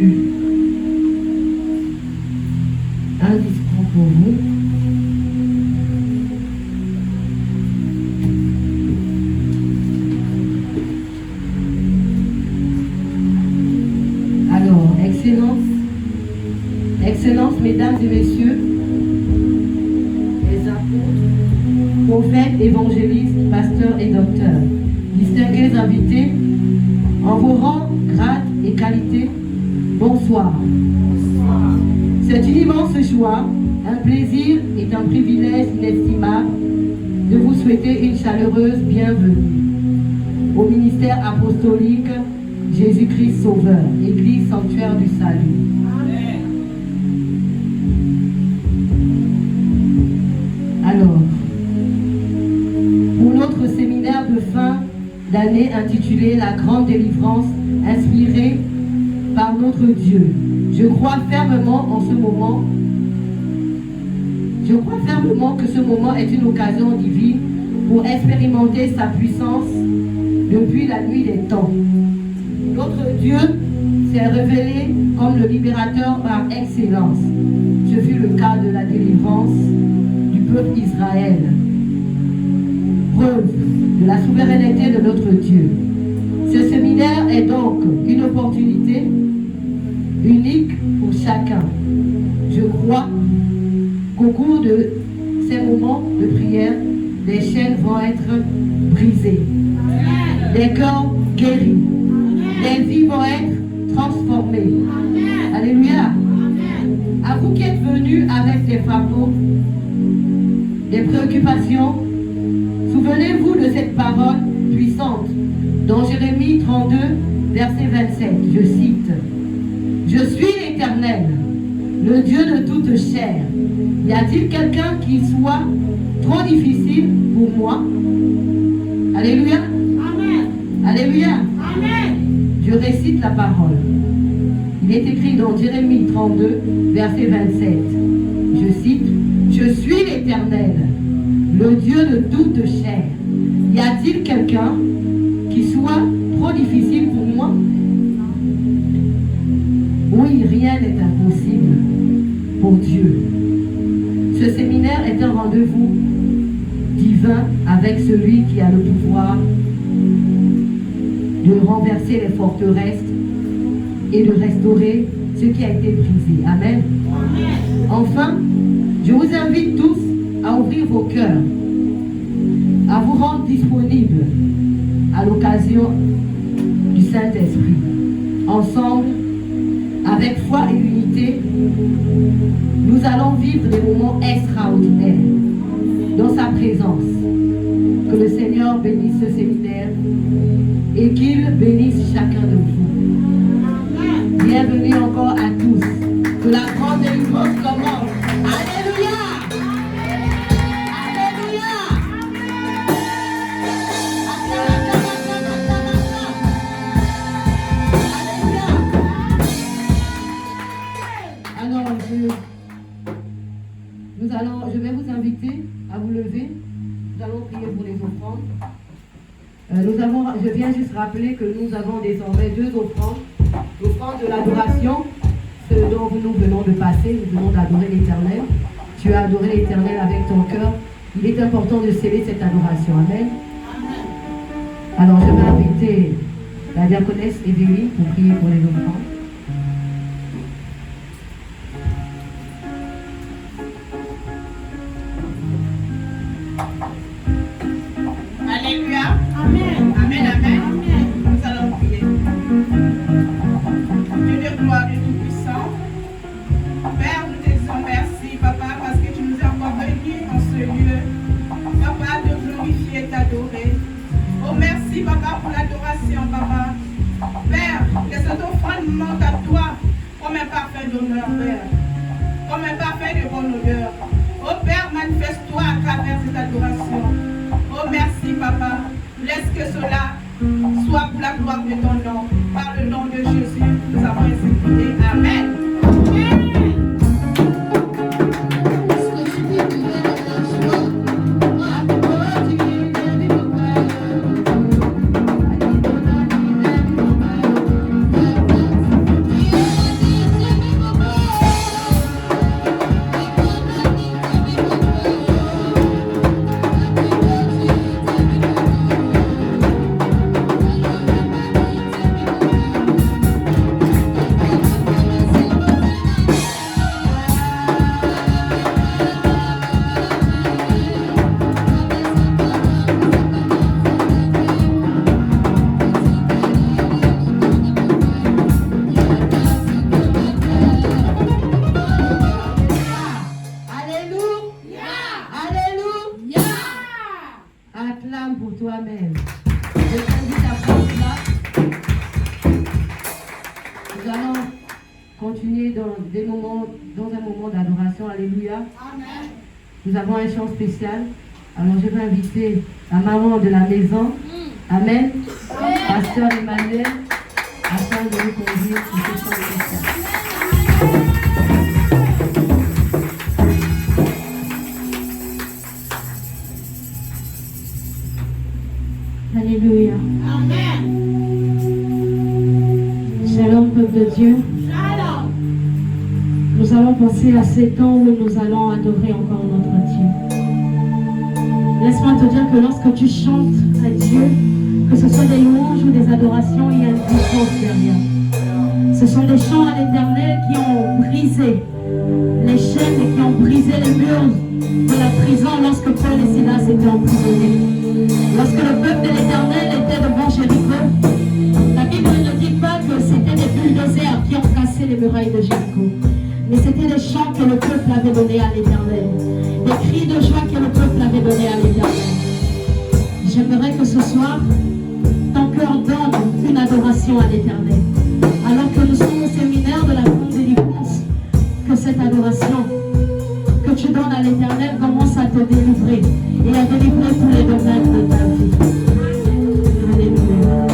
Un discours pour vous. Alors, Excellences, Mesdames et Messieurs, les apôtres, prophètes, évangélistes, pasteurs et docteurs, distingués invités, en vos rangs, grades et qualités, bonsoir. C'est une immense joie, un plaisir et un privilège inestimable de vous souhaiter une chaleureuse bienvenue au ministère apostolique Jésus-Christ Sauveur, Église Sanctuaire du Salut. Alors, pour notre séminaire de fin d'année intitulé La Grande Délivrance, inspiré par notre Dieu, je crois fermement que ce moment est une occasion divine pour expérimenter sa puissance depuis la nuit des temps. Notre Dieu s'est révélé comme le libérateur par excellence. Ce fut le cas de la délivrance du peuple Israël. Preuve de la souveraineté de notre Dieu. Ce séminaire est donc une opportunité unique pour chacun. Je crois qu'au cours de ces moments de prière, les chaînes vont être brisées, les cœurs guéris, les vies vont être transformées. Alléluia. À vous qui êtes venus avec des fardeaux, des préoccupations, souvenez-vous de cette parole puissante dans Jérémie 32, verset 27. Je cite: « Je suis l'Éternel, le Dieu de toute chair. Y a-t-il quelqu'un qui soit trop difficile pour moi? » Alléluia. Amen. Alléluia. Amen. Je récite la parole. Il est écrit dans Jérémie 32, verset 27. Je cite: « Je suis l'Éternel, le Dieu de toute chair. Y a-t-il quelqu'un qui soit trop difficile pour moi? » Oui, rien n'est impossible pour Dieu. Ce séminaire est un rendez-vous divin avec celui qui a le pouvoir de renverser les forteresses et de restaurer ce qui a été brisé. Amen. Enfin, je vous invite tous à ouvrir vos cœurs, à vous rendre disponibles à l'occasion du Saint-Esprit. Ensemble, avec foi et unité, nous allons vivre des moments extraordinaires dans sa présence. Que le Seigneur bénisse ce séminaire et qu'il bénisse chacun de vous. Bienvenue encore à tous. Que la grande délivrance commence. Alléluia! Alléluia! Alors, je vais vous inviter à vous lever. Nous allons prier pour les offrandes. Je viens juste rappeler que nous avons désormais deux offrandes. L'offrande de l'adoration, ce dont nous venons de passer, nous venons d'adorer l'Éternel. Tu as adoré l'Éternel avec ton cœur. Il est important de sceller cette adoration. Amen. Alors, je vais inviter la diaconesse Evelyne pour prier pour les offrandes. Alléluia. Amen. Amen, amen. Nous allons prier. Dieu de gloire et tout-puissant, Père, nous te disons merci, Papa, parce que tu nous as encore réunis en ce lieu. Papa, de glorifier et t'adorer. Oh, merci, Papa, pour l'adoration, Papa. Père, que cette offrande monte à toi comme un parfait d'honneur, Père. Comme un parfait de bonne odeur. Oh, Père, manifeste-toi à travers cette adoration. Oh, merci, Papa. Laisse que cela soit pour la gloire de ton nom. Par le nom de Jésus, nous avons ainsi prié. Amen. continuer dans un moment d'adoration. Alléluia. Amen. Nous avons un chant spécial. Alors je vais inviter la maman de la maison. Amen. Pasteur Emmanuel, afin de nous conduire pour ce chant spécial. Alléluia. Amen. Shalom, peuple de Dieu. Shalom. Nous allons penser à ces temps où nous allons adorer encore notre Dieu. Laisse-moi te dire que lorsque tu chantes à Dieu, que ce soit des louanges ou des adorations, il y a une puissance derrière. Ce sont des chants à l'Éternel qui ont brisé les chaînes et qui ont brisé les murs de la prison lorsque Paul et Silas étaient emprisonnés. Lorsque le peuple de l'Éternel était devant Jéricho, la Bible ne dit pas que c'était des bulldozers qui ont cassé les murailles de Jéricho, mais c'était des chants que le peuple avait donnés à l'Éternel, des cris de joie que le peuple avait donnés à l'Éternel. J'aimerais que ce soir, ton cœur donne une adoration à l'Éternel. Alors que nous sommes au séminaire de la grande délivrance, que cette adoration que tu donnes à l'Éternel commence à te délivrer et à délivrer tous les domaines de ta vie. Alléluia.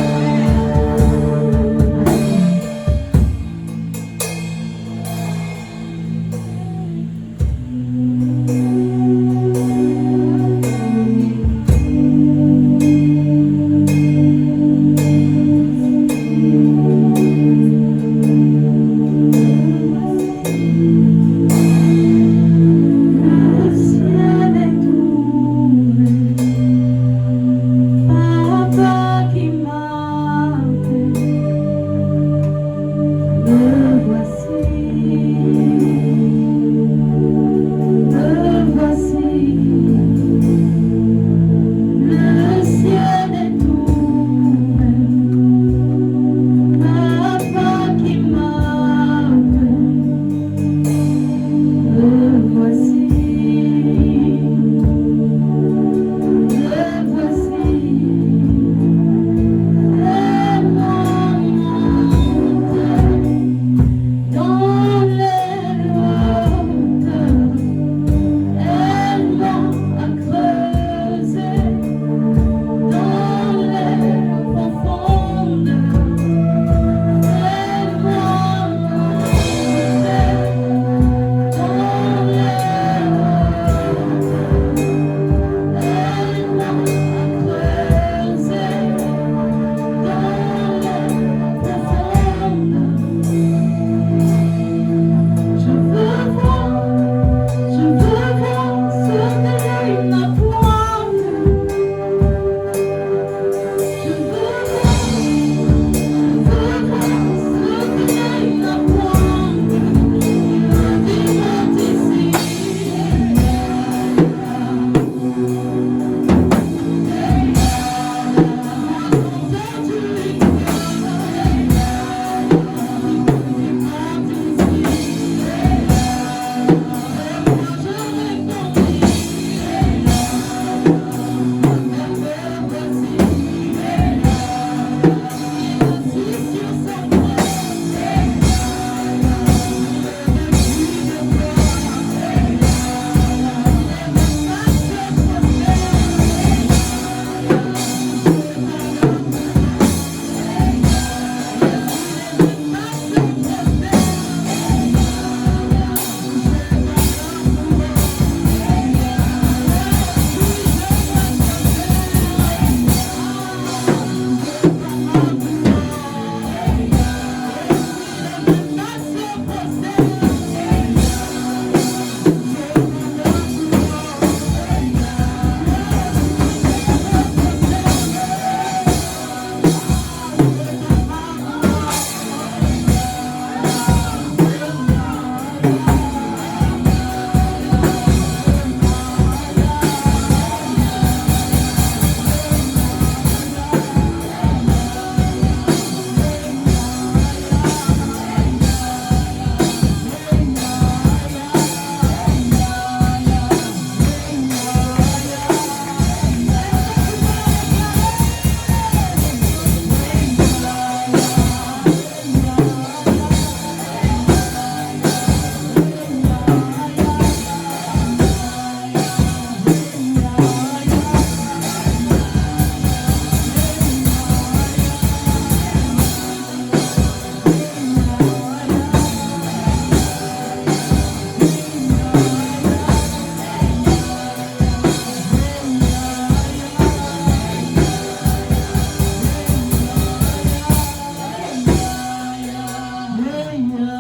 Yahweh.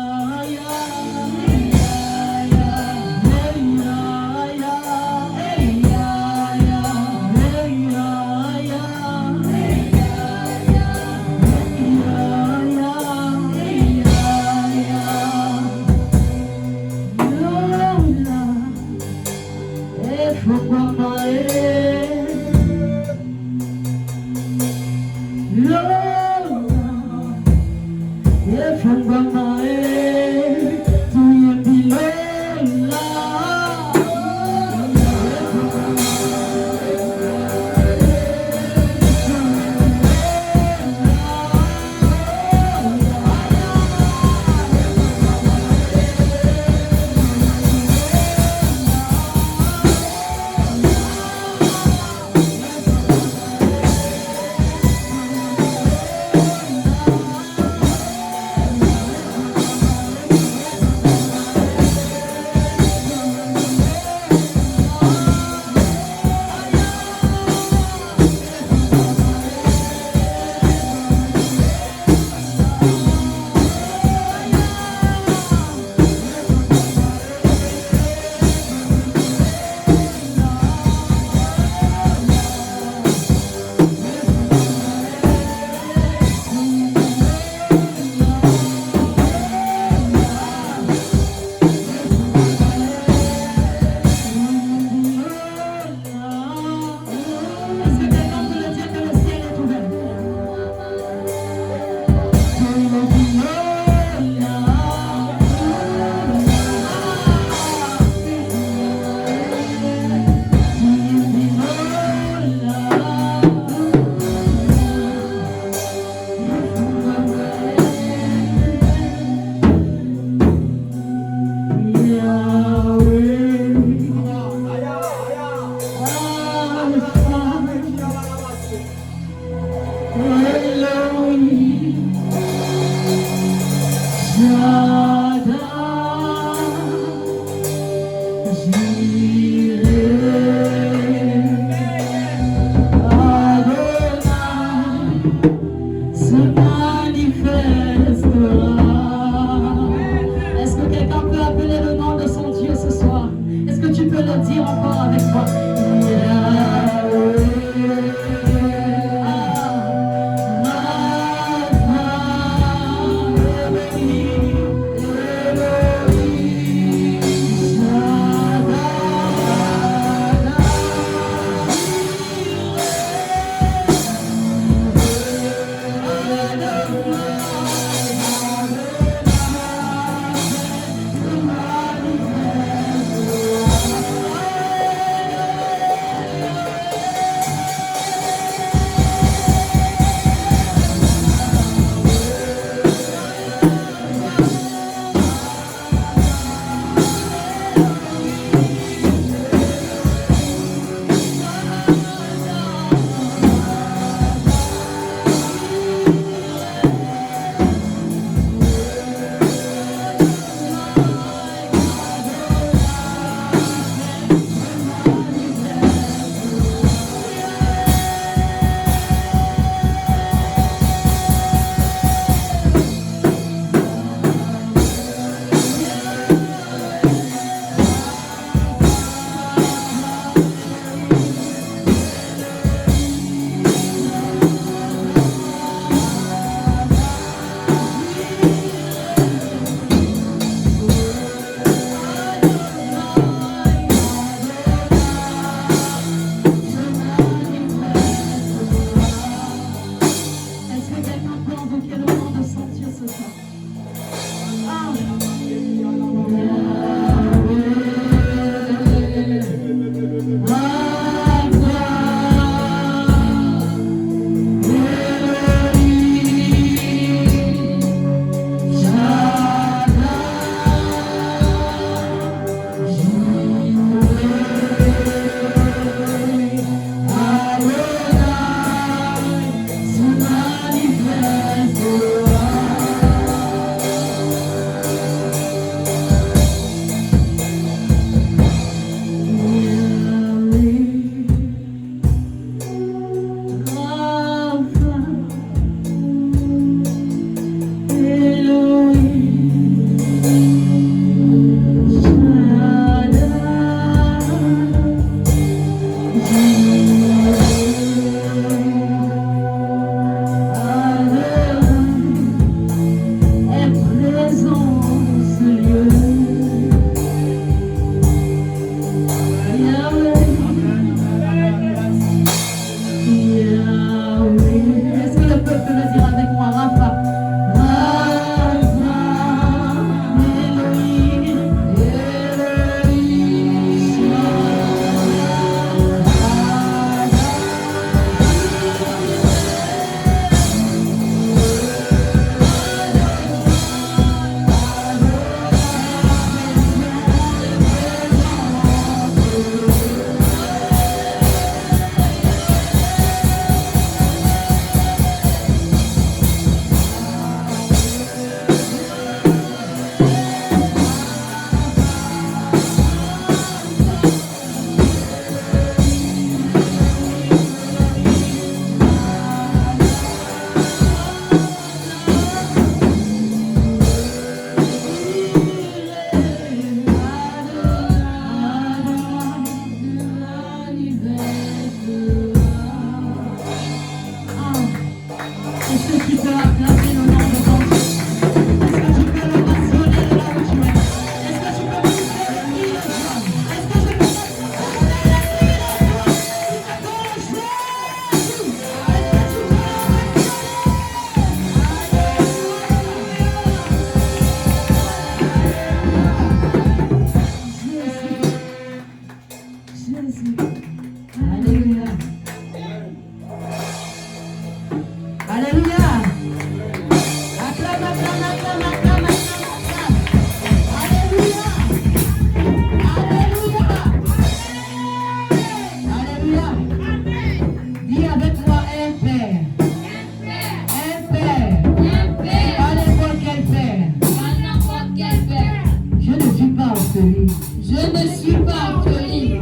orpheline. Je ne suis pas orpheline.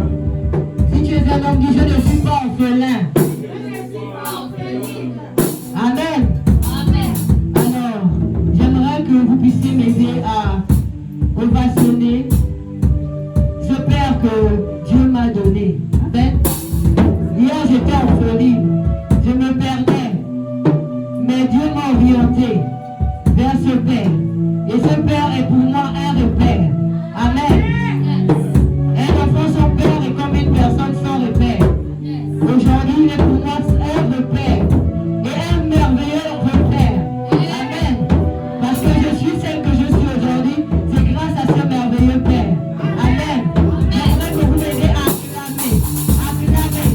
Si tu es un homme, dis je ne suis pas orphelin. Amen. Amen. Alors, j'aimerais que vous puissiez m'aider à ovationner ce Père que Dieu m'a donné. Amen. Hier, j'étais orpheline. Je me perdais. Mais Dieu m'a orienté vers ce Père. Et ce Père est pour moi un repère. Amen. Un enfant sans père est comme une personne sans repère. Aujourd'hui, il est pour moi un repère. Et un merveilleux repère. Amen. Parce que je suis celle que je suis aujourd'hui, c'est grâce à ce merveilleux Père. Amen. J'aimerais que vous m'aidiez à acclamer. Acclamer.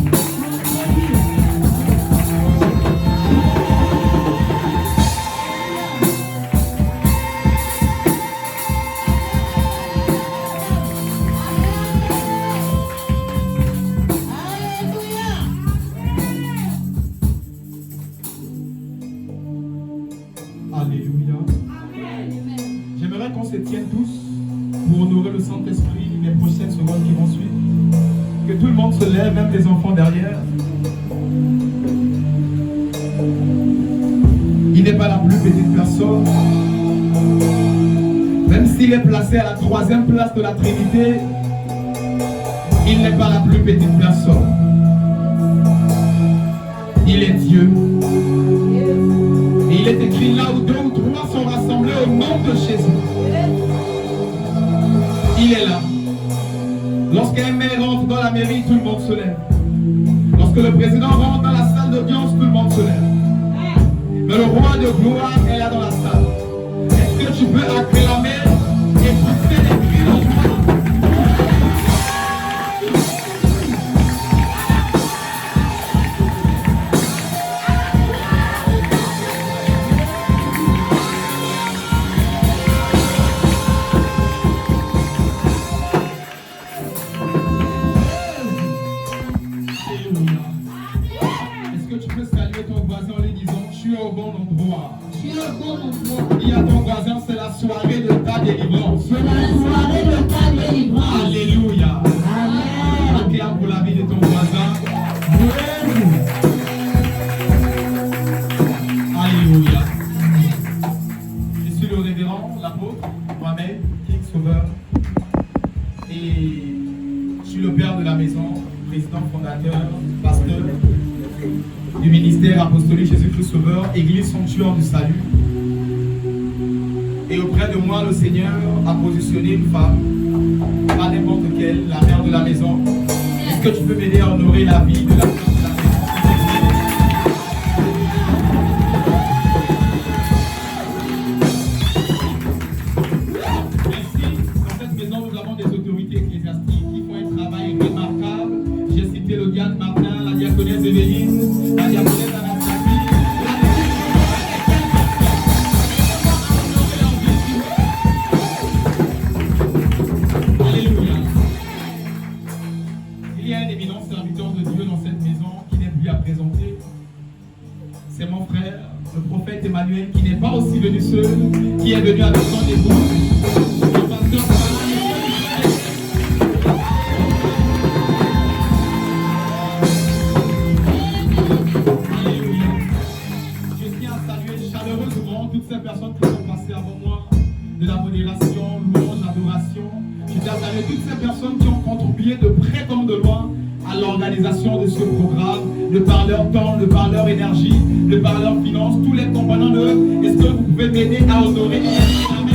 Alléluia. J'aimerais qu'on se tienne tous pour honorer le Saint-Esprit les prochaines secondes qui vont suivre. Que tout le monde se lève, même les enfants derrière. Il n'est pas la plus petite personne. Même s'il est placé à la 3e place de la Trinité, il n'est pas la plus petite personne. Il est Dieu. Et il est écrit là où 2 ou 3 sont rassemblés au nom de Jésus. Il est là. Lorsqu'un maire rentre dans la mairie, tout le monde se lève. Lorsque le président rentre dans la salle d'audience, tout le monde se lève. Mais le roi de gloire est là dans la salle. Est-ce que tu peux acclamer et pousser les cris de joie? Est-ce que tu peux saluer ton voisin en lui disant tu es au bon endroit? Tu es au bon endroit. Dis à ton voisin, c'est la soirée de ta délivrance. C'est la soirée de ta délivrance. Alléluia. Amen. Acclame pour la vie de ton voisin. Alléluia. Je suis le révérend, l'apôtre, Mohamed, King Sauveur. Et je suis le père de la maison, président fondateur, pasteur du ministère apostolique Jésus-Christ Sauveur, Église Sanctuaire du Salut. Et auprès de moi, le Seigneur a positionné une femme, pas n'importe quelle, la mère de la maison. Est-ce que tu peux m'aider à honorer la vie de la mère de la maison? Ici, dans cette maison, nous avons des autorités ecclésiastiques qui font un travail remarquable. J'ai cité le diacre Martin, la diaconesse Évelyne, la diaconesse Anastasie. Alléluia. Il y a un éminent serviteur de Dieu dans cette maison qui n'est plus à présenter. C'est mon frère, le prophète Emmanuel, qui n'est pas aussi venu seul, qui est venu avec son épouse. Le pasteur Alléluia. Je tiens à saluer chaleureusement toutes ces personnes qui sont passées avant moi, de la modération, louange, adoration. Je tiens à saluer toutes ces personnes qui ont contribué de près comme de loin à l'organisation de ce programme, de par leur temps, de par leur énergie, de par leur finance, tous les composants de. Est-ce que vous pouvez m'aider à honorer et à acclamer?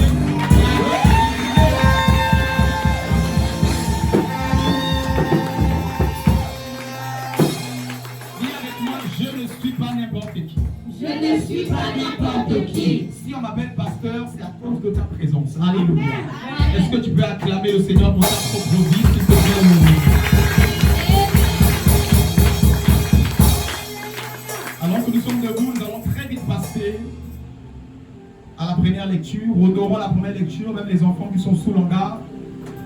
Dis avec moi, je ne suis pas n'importe qui. Je ne suis pas n'importe qui. Si on m'appelle pasteur, c'est à cause de ta présence. Alléluia. Est-ce que tu peux acclamer le Seigneur pour ta propre vie, s'il te plaît? Alors que nous sommes debout, nous allons très vite passer à la première lecture. Honorons la première lecture, même les enfants qui sont sous l'hangar.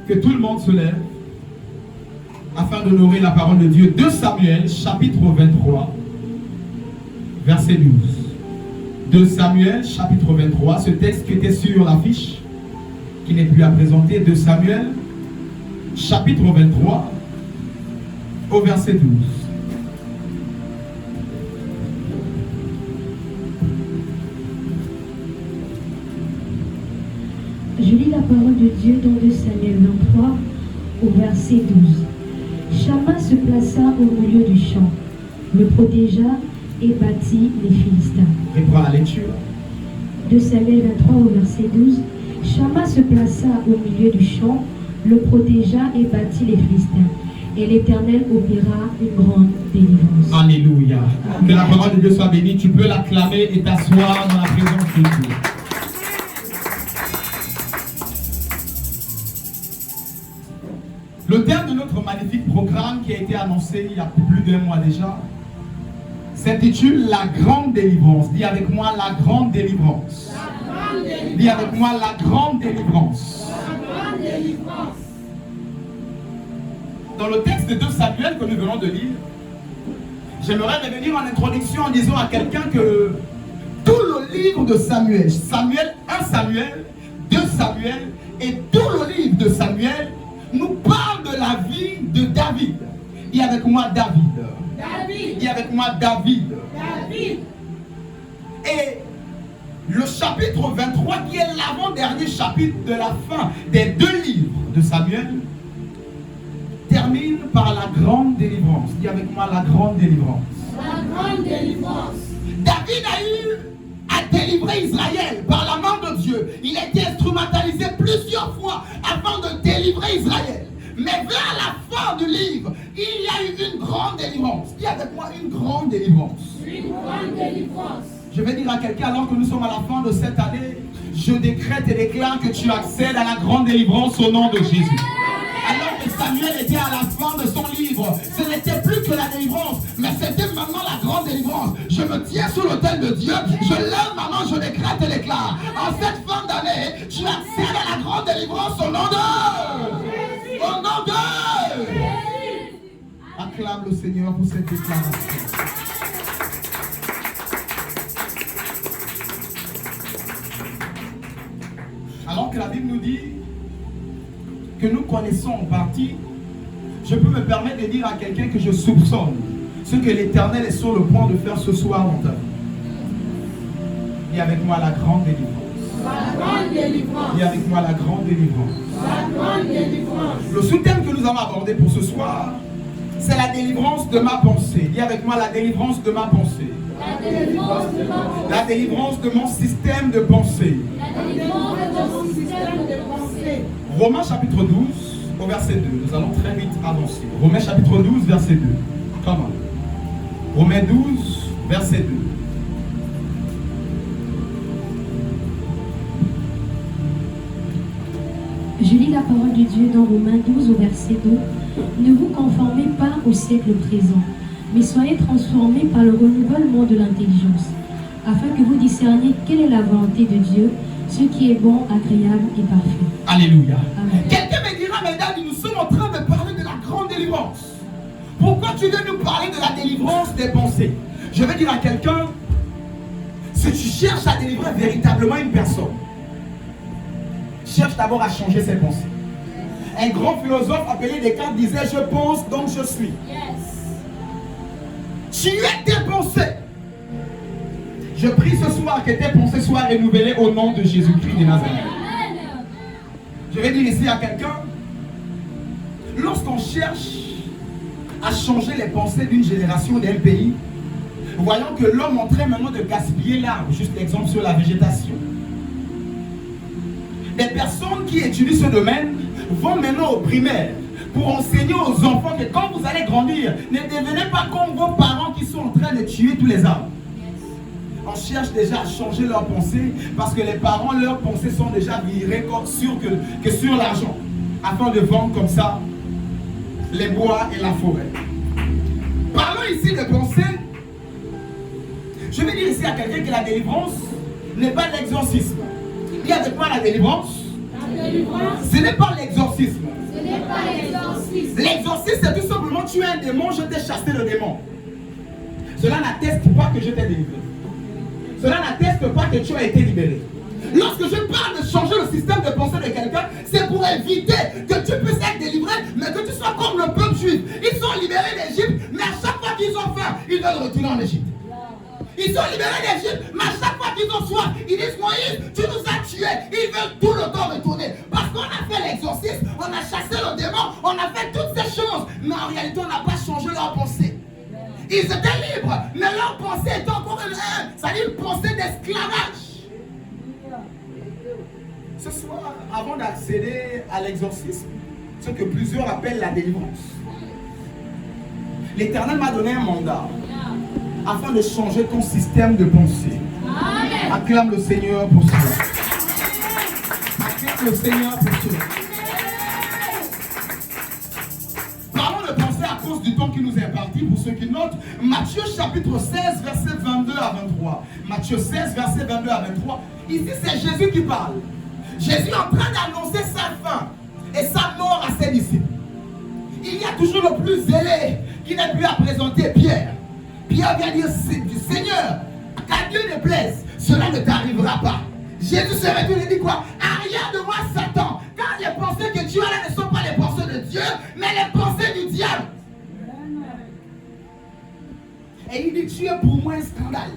Que tout le monde se lève afin d'honorer la parole de Dieu. 2 Samuel, chapitre 23, verset 12. 2 Samuel, chapitre 23, ce texte qui était sur l'affiche, qui n'est plus à présenter. 2 Samuel, chapitre 23, au verset 12. Je lis la parole de Dieu dans 2 Samuel 23, au verset 12. Shamma se plaça au milieu du champ, le protégea et battit les Philistins. Reprends la lecture. 2 Samuel 23 au verset 12. Shamma se plaça au milieu du champ, le protégea et battit les Philistins. Et l'Éternel opéra une grande délivrance. Alléluia. Que la parole de Dieu soit bénie. Tu peux l'acclamer et t'asseoir dans la présence de Dieu. Le thème de notre magnifique programme qui a été annoncé il y a plus d'1 mois déjà s'intitule La grande délivrance. Dis avec moi la grande délivrance. Dis avec moi la grande délivrance. Dans le texte de 2 Samuel que nous venons de lire, j'aimerais revenir en introduction en disant à quelqu'un que tout le livre de Samuel, 1 Samuel, 2 Samuel et tout le livre de Samuel nous parle de la vie de David. Dis avec moi David. Dis avec moi David. Et le chapitre 23 qui est l'avant-dernier chapitre de la fin des 2 livres de Samuel termine par la grande délivrance. Dis avec moi la grande délivrance. La grande délivrance. David a eu à délivrer Israël par la main de Dieu. Il a été instrumentalisé plusieurs fois afin de délivrer Israël. Mais vers la fin du livre, il y a eu une grande délivrance. Dis avec moi une grande délivrance. Une grande délivrance. Je vais dire à quelqu'un, alors que nous sommes à la fin de cette année, je décrète et déclare que tu accèdes à la grande délivrance au nom de Jésus. Alors que Samuel était à la fin de son livre, ce n'était plus que la délivrance, mais c'était maintenant la grande délivrance. Je me tiens sous l'autel de Dieu, je lève ma main, je décrète et déclare. En cette fin d'année, tu accèdes à la grande délivrance au nom de... Au nom de... Acclame le Seigneur pour cette déclaration. Alors que la Bible nous dit que nous connaissons en partie, je peux me permettre de dire à quelqu'un que je soupçonne ce que l'Éternel est sur le point de faire ce soir dans ta vie. Dis avec moi la grande délivrance. La grande délivrance. Dis avec moi la grande délivrance. La grande délivrance. Le sous-thème que nous allons aborder pour ce soir, c'est la délivrance de ma pensée. Dis avec moi la délivrance de ma pensée. La délivrance de ma pensée. La délivrance de mon système de pensée. La délivrance de mon système de pensée. Romains chapitre 12, au verset 2. Nous allons très vite avancer. Romains chapitre 12, verset 2. Comment? Romains 12, verset 2. Je lis la parole de Dieu dans Romains 12 au verset 2. Ne vous conformez pas au siècle présent, mais soyez transformés par le renouvellement de l'intelligence, afin que vous discerniez quelle est la volonté de Dieu, ce qui est bon, agréable et parfait. Alléluia. Amen. Quelqu'un me dira, mesdames, nous sommes en train de parler de la grande délivrance. Pourquoi tu veux nous parler de la délivrance des pensées? Je vais dire à quelqu'un, si tu cherches à délivrer véritablement une personne, cherche d'abord à changer ses pensées. Un grand philosophe appelé Descartes disait, je pense donc je suis. Tu es tes pensées. Je prie ce soir que tes pensées soient renouvelées au nom de Jésus-Christ de Nazareth. Je vais dire ici à quelqu'un, lorsqu'on cherche à changer les pensées d'une génération, d'un pays, voyons que l'homme est en train maintenant de gaspiller l'arbre, juste l'exemple sur la végétation. Les personnes qui étudient ce domaine vont maintenant au primaire pour enseigner aux enfants que quand vous allez grandir, ne devenez pas comme vos parents qui sont en train de tuer tous les arbres. On cherche déjà à changer leurs pensées parce que les parents, leurs pensées sont déjà virées que sur l'argent, afin de vendre comme ça les bois et la forêt. Parlons ici de pensée. Je vais dire ici à quelqu'un que la délivrance n'est pas l'exorcisme. Dis avec moi la délivrance. La délivrance. Ce n'est pas l'exorcisme. Ce n'est pas l'exorcisme. L'exorcisme, c'est tout simplement tu es un démon, je t'ai chassé le démon. Cela n'atteste pas que je t'ai délivré. Cela n'atteste pas que tu as été libéré. Lorsque je parle de changer le système de pensée de quelqu'un, c'est pour éviter que tu puisses être délivré veulent retourner en Égypte. Ils sont libérés d'Égypte, mais à chaque fois qu'ils ont soif, ils disent Moïse, tu nous as tués. Ils veulent tout le temps retourner. Parce qu'on a fait l'exorcisme, on a chassé le démon, on a fait toutes ces choses. Mais en réalité, on n'a pas changé leur pensée. Ils étaient libres, mais leur pensée était encore c'est-à-dire une pensée d'esclavage. Ce soir, avant d'accéder à l'exorcisme, ce que plusieurs appellent la délivrance, l'Éternel m'a donné un mandat afin de changer ton système de pensée. Amen. Acclame le Seigneur pour cela. Acclame le Seigneur pour cela. Parlons de pensée à cause du temps qui nous est imparti. Pour ceux qui notent, Matthieu chapitre 16, verset 22 à 23. Matthieu 16, verset 22 à 23. Ici, c'est Jésus qui parle. Jésus est en train d'annoncer sa fin et sa mort à ses disciples. Il y a toujours le plus zélé qui n'est plus à présenter Pierre. Pierre vient dire du Seigneur, qu'à Dieu ne plaise, cela ne t'arrivera pas. Jésus se retourne et dit quoi? Arrière de moi, Satan, car les pensées que tu as là ne sont pas les pensées de Dieu, mais les pensées du diable. Et il dit, tu es pour moi un scandale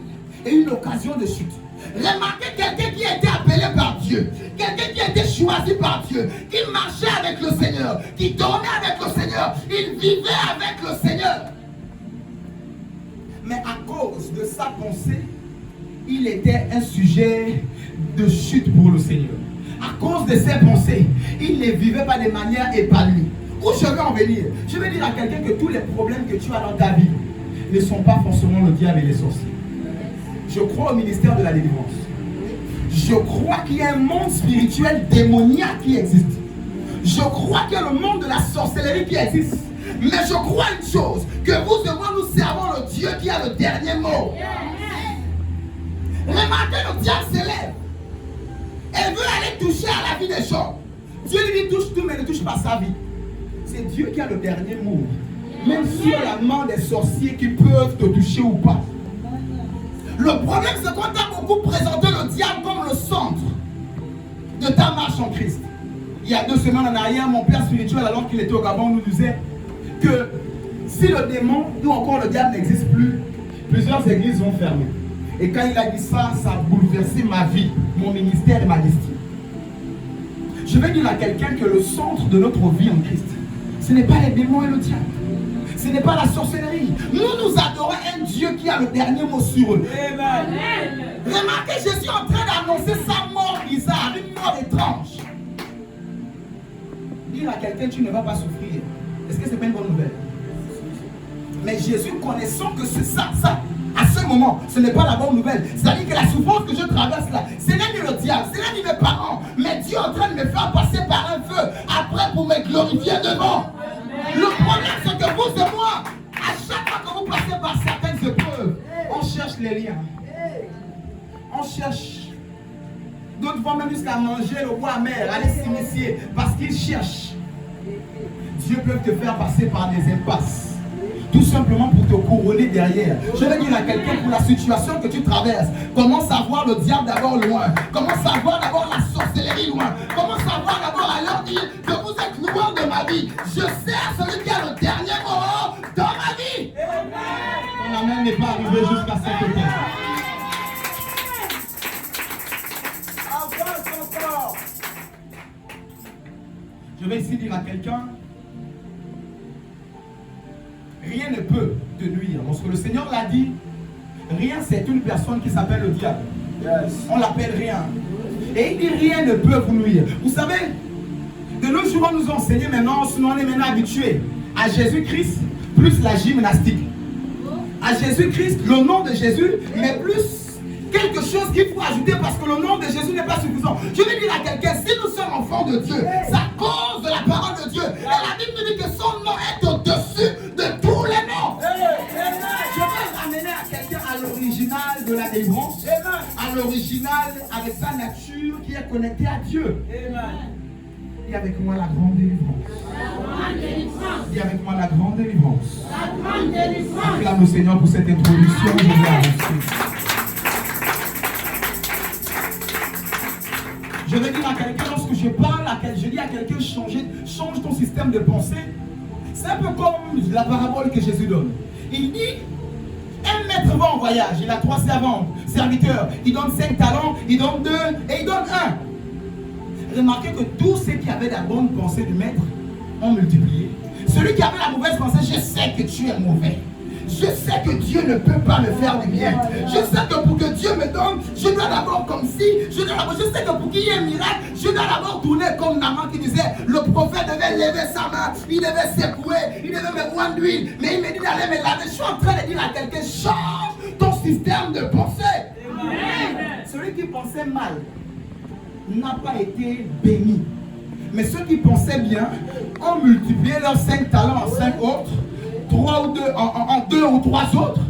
et une occasion de chute. Remarquez quelqu'un qui a été appelé par Dieu, quelqu'un qui a été choisi par Dieu, qui marchait avec le Seigneur, qui dormait avec le Seigneur, il vivait avec le Seigneur. Mais à cause de sa pensée, il était un sujet de chute pour le Seigneur. À cause de ses pensées, il ne vivait pas de manière épanouie. Où je veux en venir? Je veux dire à quelqu'un que tous les problèmes que tu as dans ta vie ne sont pas forcément le diable et les sorciers. Je crois au ministère de la délivrance. Je crois qu'il y a un monde spirituel démoniaque qui existe. Je crois qu'il y a le monde de la sorcellerie qui existe. Mais je crois une chose, que vous et moi nous servons le Dieu qui a le dernier mot. Remarquez, le diable s'élève. Elle veut aller toucher à la vie des gens. Dieu lui dit touche tout mais ne touche pas sa vie. C'est Dieu qui a le dernier mot. Même sur la main des sorciers qui peuvent te toucher ou pas. Le problème c'est qu'on t'a beaucoup présenté le diable comme le centre de ta marche en Christ. Il y a 2 semaines en arrière, mon père spirituel, alors qu'il était au Gabon, nous disait que si le démon ou encore le diable n'existe plus, plusieurs églises vont fermer. Et quand il a dit ça, ça a bouleversé ma vie, mon ministère et ma destinée. Je vais dire à quelqu'un que le centre de notre vie en Christ, ce n'est pas les démons et le diable. Ce n'est pas la sorcellerie. Nous adorons un Dieu qui a le dernier mot sur eux. Amen. Remarquez, Jésus est en train d'annoncer sa mort bizarre, une mort étrange. Dire à quelqu'un, tu ne vas pas souffrir. Est-ce que ce n'est pas une bonne nouvelle? Mais Jésus, connaissant que c'est ça, à ce moment, ce n'est pas la bonne nouvelle. C'est-à-dire que la souffrance que je traverse là, ce n'est ni le diable, ce n'est ni mes parents, mais Dieu est en train de me faire passer par un feu, après pour me glorifier devant. Le problème, c'est que vous et moi, à chaque fois que vous passez par certaines épreuves, on cherche les liens. On cherche. D'autres vont même jusqu'à manger le bois amer, aller s'initier, parce qu'ils cherchent. Dieu peut te faire passer par des impasses. Tout simplement pour te couronner derrière. Je vais dire à quelqu'un, pour la situation que tu traverses, commence à voir le diable d'abord loin. Commence à voir d'abord la sorcellerie loin. Commence à voir d'abord à leur dire que vous êtes loin de ma vie. Je sers celui qui a le dernier mot dans ma vie. Ton amen n'est pas arrivé jusqu'à cette étape. Je vais ici dire à quelqu'un, rien ne peut te nuire. Lorsque le Seigneur l'a dit, rien c'est une personne qui s'appelle le diable. Yes. On l'appelle rien. Et il dit rien ne peut vous nuire. Vous savez, de nos jours on nous enseigne maintenant, sinon on est maintenant habitué à Jésus-Christ plus la gymnastique. À Jésus-Christ, le nom de Jésus, mais plus quelque chose qu'il faut ajouter parce que le nom de Jésus n'est pas suffisant. Je vais dire à quelqu'un, si nous sommes enfants de Dieu, c'est à cause de la parole de Dieu. Et la Bible nous dit que son nom est au-dessus de tous les noms. Je vais ramener à quelqu'un à l'original de la délivrance, à l'original avec sa nature qui est connectée à Dieu. Et avec moi la grande délivrance. Et avec moi la grande délivrance. Acclame le Seigneur pour cette introduction. Je vais avancer. Je vais dire à quelqu'un, lorsque je parle, je dis à quelqu'un, change ton système de pensée. C'est un peu comme la parabole que Jésus donne. Il dit, maître va en voyage, il a 3 serviteurs, il donne 5 talents, il donne 2 et il donne 1. Remarquez que tous ceux qui avaient la bonne pensée du maître ont multiplié. Celui qui avait la mauvaise pensée, je sais que tu es mauvais. Je sais que Dieu ne peut pas me faire du bien. Je sais que pour que Dieu me donne, je dois d'abord comme si, je sais que pour qu'il y ait un miracle, je dois d'abord tourner comme Naaman qui disait, le prophète devait lever sa main, il devait secouer, il devait me prendre d'huile, mais il me dit d'aller me laver. Je suis en train de dire à quelqu'un, change ton système de pensée. Amen. Celui qui pensait mal n'a pas été béni. Mais ceux qui pensaient bien ont multiplié leurs 5 talents en 5 autres. 3 ou 2 en 2 ou 3 autres.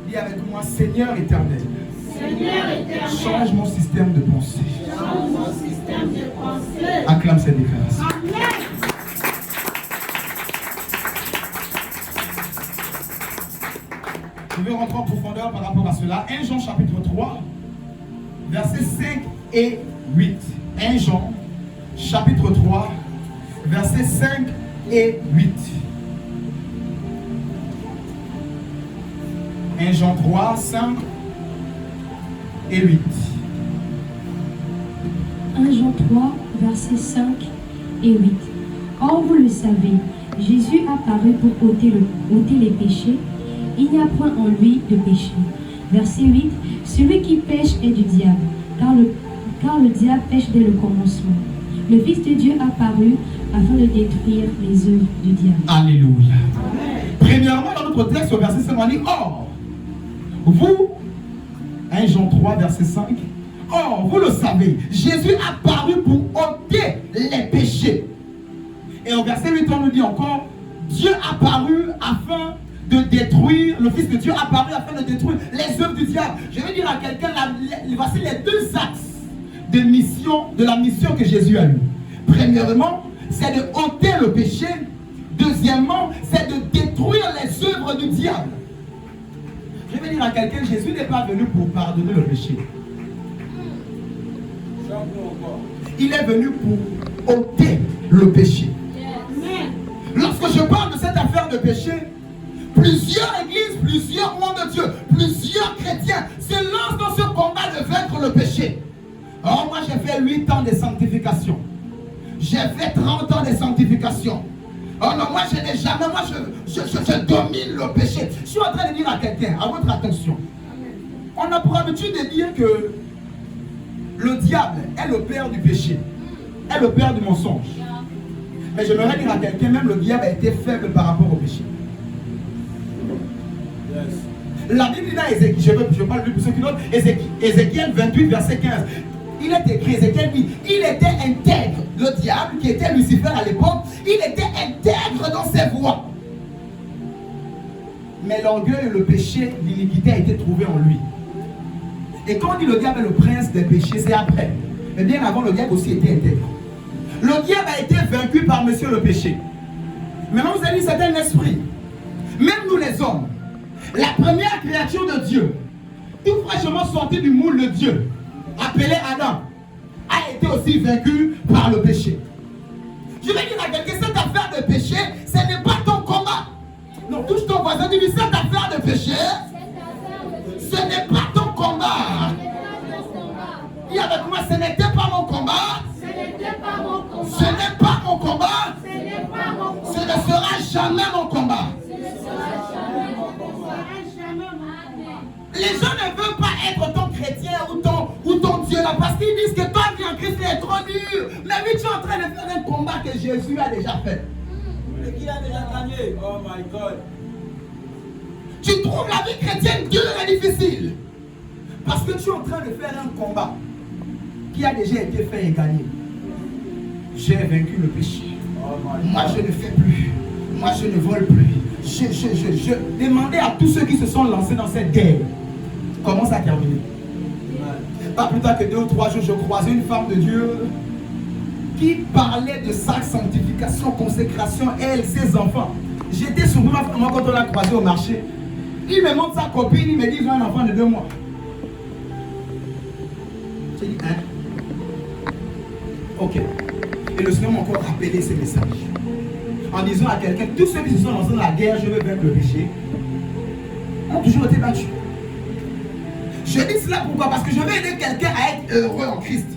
Dis avec moi, Seigneur éternel. Seigneur éternel. Change mon système de pensée. Change mon système de pensée. Acclame cette déclaration. Amen. Je vais rentrer en profondeur par rapport à cela. 1 Jean chapitre 3, versets 5 et 8. 1 Jean chapitre 3, versets 5 et 8. 1 Jean 3, 5 et 8. 1 Jean 3, versets 5 et 8. Or, vous le savez, Jésus apparut pour ôter les péchés. Il n'y a point en lui de péché. Verset 8. Celui qui pêche est du diable, car le diable pêche dès le commencement. Le Fils de Dieu apparut afin de détruire les œuvres du diable. Alléluia. Premièrement, dans notre texte, au verset 5, on dit, or, vous, 1 Jean 3, verset 5, or, vous le savez, Jésus apparut pour ôter les péchés. Et au verset 8, on nous dit encore, Dieu apparut afin de détruire, le Fils de Dieu apparut afin de détruire les œuvres du diable. Je vais dire à quelqu'un, voici les 2 axes de la mission que Jésus a eue. Premièrement, c'est de ôter le péché. Deuxièmement, c'est de détruire les œuvres du diable. Je vais dire à quelqu'un, Jésus n'est pas venu pour pardonner le péché. Il est venu pour ôter le péché. Lorsque je parle de cette affaire de péché, plusieurs églises, plusieurs hommes de Dieu, plusieurs chrétiens se lancent dans ce combat de vaincre le péché. Or, moi j'ai fait 8 ans de sanctification. J'ai fait 30 ans de sanctification. Oh non, moi je n'ai jamais, moi je domine le péché. Je suis en train de dire à quelqu'un, à votre attention. On a pour habitude de dire que le diable est le père du péché, est le père du mensonge. Mais j'aimerais dire à quelqu'un, même le diable a été faible par rapport au péché. La Bible dit dans Ézéchiel, je parle plus pour ceux qui notent, Ézéchiel 28, verset 15. Il est écrit, Ézéchiel dit, il était intègre. Le diable, qui était Lucifer à l'époque, il était intègre dans ses voies. Mais l'orgueil, le péché, l'iniquité a été trouvé en lui. Et quand on dit le diable est le prince des péchés, c'est après. Mais bien avant, le diable aussi était intègre. Le diable a été vaincu par monsieur le péché. Maintenant, vous avez dit, c'est un esprit. Même nous les hommes, la première créature de Dieu, tout fraîchement sorti du moule de Dieu, appelé Adam, a été aussi vaincu par le péché. Je vais dire à quelqu'un, cette affaire de péché, ce n'est pas ton combat. Non, touche ton voisin, dis-lui, cette affaire de péché, ce n'est pas ton combat. Dis avec moi, ce n'était pas mon combat. Ce n'était pas mon combat. Ce n'est pas mon combat. Ce n'est pas mon combat. Ce ne sera jamais mon combat. Ce ne sera jamais mon combat. Les gens ne veulent pas être ton chrétien ou ton Dieu là parce qu'ils disent que toi vie en Christ est trop dur. Mais oui, tu es en train de faire un combat que Jésus a déjà fait. Et qui a déjà gagné? Oh my God. Tu trouves la vie chrétienne dure et difficile parce que tu es en train de faire un combat qui a déjà été fait et gagné. J'ai vaincu le péché. Moi je ne fais plus. Moi je ne vole plus. Je demandais à tous ceux qui se sont lancés dans cette guerre comment ça a terminé. Pas plus tard que 2 ou 3 jours, je croisais une femme de Dieu qui parlait de sa sanctification, consécration, elle, ses enfants. J'étais sur moi quand on l'a croisé au marché. Il me montre sa copine, il me dit, j'ai un enfant de 2 mois. J'ai dit, hein? Ok. Et le Seigneur m'a encore rappelé ces messages. En disant à quelqu'un, tous ceux qui se sont lancés dans la guerre, je veux vaincre le péché. ont toujours été battus. Je dis cela pourquoi? Parce que je veux aider quelqu'un à être heureux en Christ.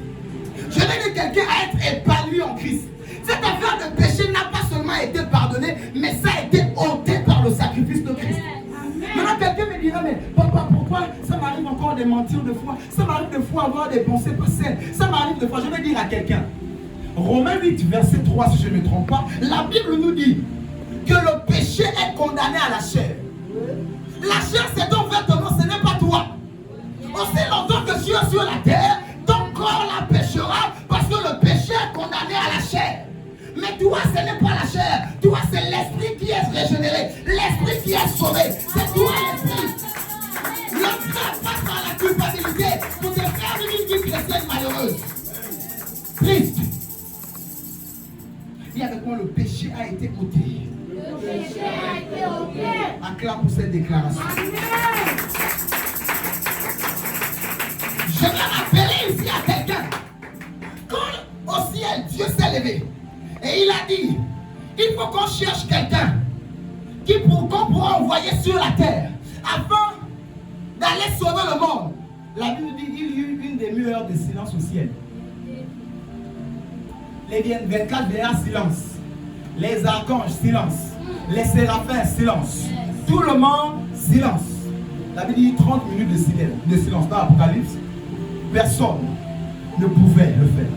Je veux aider quelqu'un à être épanoui en Christ. Cette affaire de péché n'a pas seulement été pardonnée, mais ça a été ôté par le sacrifice de Christ. Maintenant, quelqu'un me dira, mais papa, pourquoi ça m'arrive encore de mentir de fois? Ça m'arrive de fois avoir des pensées pas saines. Ça m'arrive de fois, je vais dire à quelqu'un. Romains 8, verset 3, si je ne me trompe pas, la Bible nous dit que le péché est condamné à la chair. La chair, c'est ton vêtement, ce n'est pas toi. Aussi longtemps que tu es sur la terre, ton corps la péchera parce que le péché est condamné à la chair. Mais toi, ce n'est pas la chair. Toi, c'est l'esprit qui est régénéré. L'esprit qui est sauvé. C'est toi l'esprit. Le frère passe par la culpabilité pour te faire une vie chrétienne malheureuse. Triste. Dis avec moi, le péché a été ôté. Le péché a été ôté. Acclame pour cette déclaration. Je vais rappeler ici à quelqu'un. Quand au ciel, Dieu s'est levé. Et il a dit, il faut qu'on cherche quelqu'un qu'on pourra envoyer sur la terre afin d'aller sauver le monde. La Bible dit qu'il y eut une demi-heure de silence au ciel. Les 24 veillants, silence. Les archanges, silence. Les séraphins, silence. Tout le monde, silence. La Bible dit 30 minutes de silence dans l'Apocalypse. Personne ne pouvait le faire.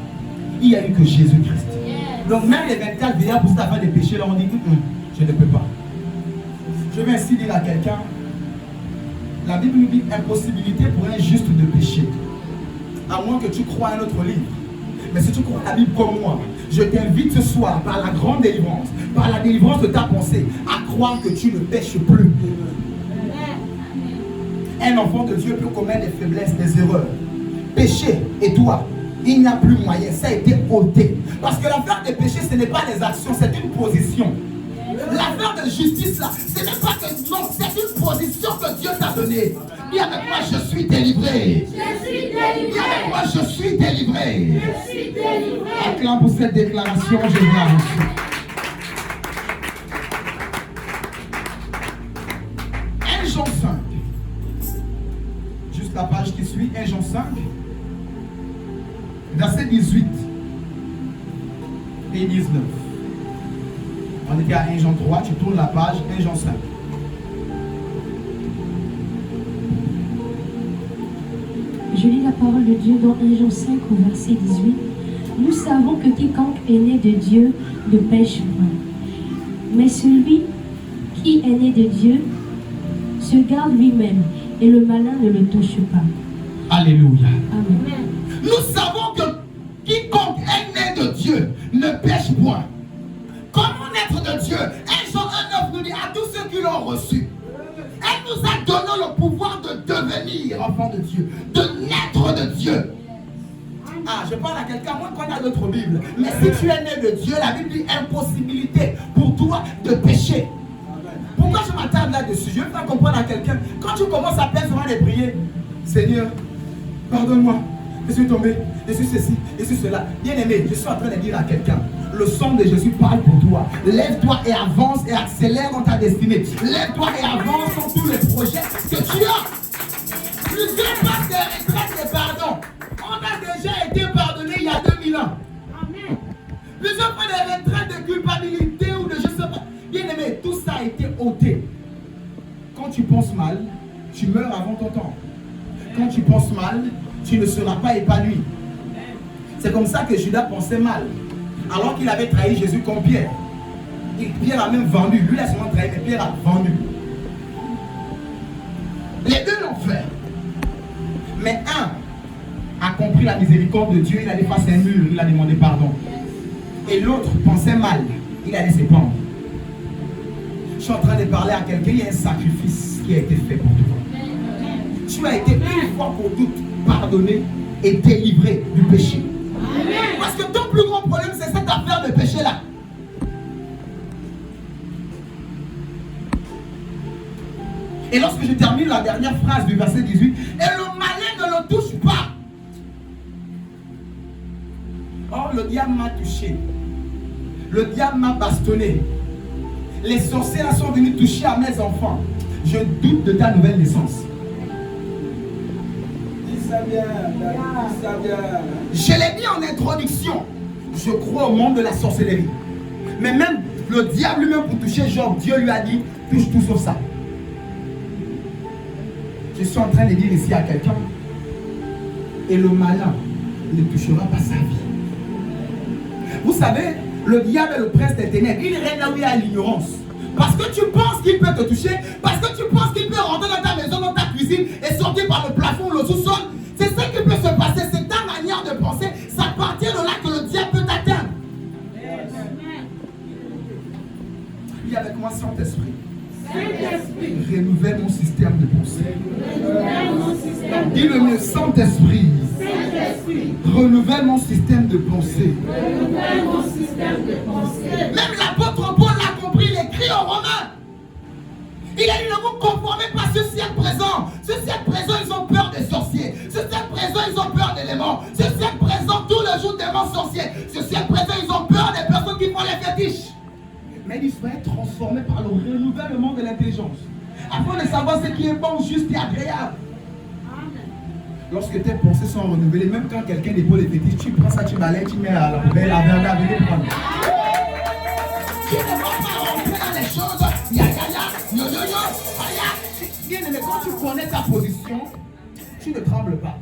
Il n'y a eu que Jésus-Christ. Donc même les 24 veillants pour cette affaire des péchés, là on dit, je ne peux pas. Je vais ainsi dire à quelqu'un, la Bible nous dit impossibilité pour un juste de pécher. À moins que tu crois un autre livre. Mais si tu crois la Bible comme moi, je t'invite ce soir, par la grande délivrance, par la délivrance de ta pensée, à croire que tu ne pêches plus. Un enfant de Dieu peut commettre des faiblesses, des erreurs. Pécher et toi, il n'y a plus moyen, ça a été ôté. Parce que l'affaire des péchés, ce n'est pas les actions, c'est une position. L'affaire de justice, là, ce n'est pas que non, c'est une position que Dieu t'a donnée. Dis avec moi, je suis délivré. Je suis délivré. Dis avec moi, je suis délivré. Je suis délivré. Acclame pour cette déclaration, je viens reçu. 1 Jean 5. Juste la page qui suit, 1 Jean 5. Verset 18 et 19. On était à 1 Jean 3, tu tournes la page, 1 Jean 5. Je lis la parole de Dieu dans 1 Jean 5 au verset 18. Nous savons que quiconque est né de Dieu ne pêche pas. Mais celui qui est né de Dieu se garde lui-même et le malin ne le touche pas. Alléluia. Amen. Nous savons que quiconque est né de Dieu ne pêche point. Comment naître de Dieu? 1 Jean 1,9 nous dit à tous ceux qui l'ont reçu. Elle nous a donné le pouvoir de devenir enfant de Dieu, de naître de Dieu. Ah, je parle à quelqu'un, moi qu'on a d'autres Bibles. Mais si tu es né de Dieu, la Bible dit impossibilité pour toi de pécher. Pourquoi je m'attarde là-dessus? Je veux faire comprendre à quelqu'un. Quand tu commences à peine de prier, Seigneur, pardonne-moi, je suis tombé, je suis ceci, je suis cela. Bien aimé, je suis en train de dire à quelqu'un, le sang de Jésus parle pour toi. Lève-toi et avance et accélère dans ta destinée. Lève-toi et avance dans tous les projets que tu as. Plusieurs passes de retraite et pardon. On a déjà été pardonné il y a 2000 ans. Amen. Plusieurs fois de retraite de culpabilité ou de je sais pas. Bien aimé, tout ça a été ôté. Quand tu penses mal, tu meurs avant ton temps. Quand tu penses mal, tu ne seras pas épanoui. C'est comme ça que Judas pensait mal. Alors qu'il avait trahi Jésus comme Pierre. Et Pierre a même vendu. Lui, il a seulement trahi, mais Pierre a vendu. Les deux l'ont fait. Mais un a compris la miséricorde de Dieu. Il allait face à un mur. Il a demandé pardon. Et l'autre pensait mal. Il allait se pendre. Je suis en train de parler à quelqu'un. Il y a un sacrifice qui a été fait pour toi. Tu as été une fois pour toutes pardonné et délivré du péché. Parce que ton plus grand problème, c'est cette affaire de péché-là. Et lorsque je termine la dernière phrase du verset 18, et le malin ne le touche pas. Or, le diable m'a touché. Le diable m'a bastonné. Les sorciers sont venus toucher à mes enfants. je doute de ta nouvelle naissance. Dis ça bien, dis ça bien. Je l'ai dit en introduction, je crois au monde de la sorcellerie. Mais même le diable lui-même pour toucher Job, Dieu lui a dit, touche tout sauf ça. Je suis en train de dire ici à quelqu'un, et le malin ne touchera pas sa vie. Vous savez, le diable est le prince des ténèbres. Il règne là où il y a l'ignorance. Parce que tu penses qu'il peut te toucher, parce que tu penses qu'il peut rentrer dans ta maison, dans ta cuisine et sortir par le plafond, le sous-sol. C'est ça qui peut se passer, c'est ta manière de penser. C'est à partir de là que le diable peut t'atteindre. Il y a avec moi Saint-Esprit. Renouvelle mon système de pensée. Dis-le mieux, Saint-Esprit. Renouvelle mon système de pensée. Même l'apôtre Paul l'a compris, il écrit aux Romains. Il a dit, ne vous conformez pas à ce siècle présent. Ce siècle présent, ils ont peur des sorciers. Ce siècle présent, ils ont peur des démons. Ce siècle présent, tous les jours, démons sorciers. Ce siècle présent, ils ont peur des personnes qui font les fétiches. Mais il faut être transformé par le renouvellement de l'intelligence. Afin de savoir ce qui est bon, juste et agréable. Lorsque tes pensées sont renouvelées, même quand quelqu'un dépose les fétiches, tu prends ça, tu balayes, tu mets à la poubelle, à la venez prendre. Tu ne vas pas rentrer dans les choses. Ya, yo, aya. Bien aimé, quand tu connais ta position, tu ne trembles pas.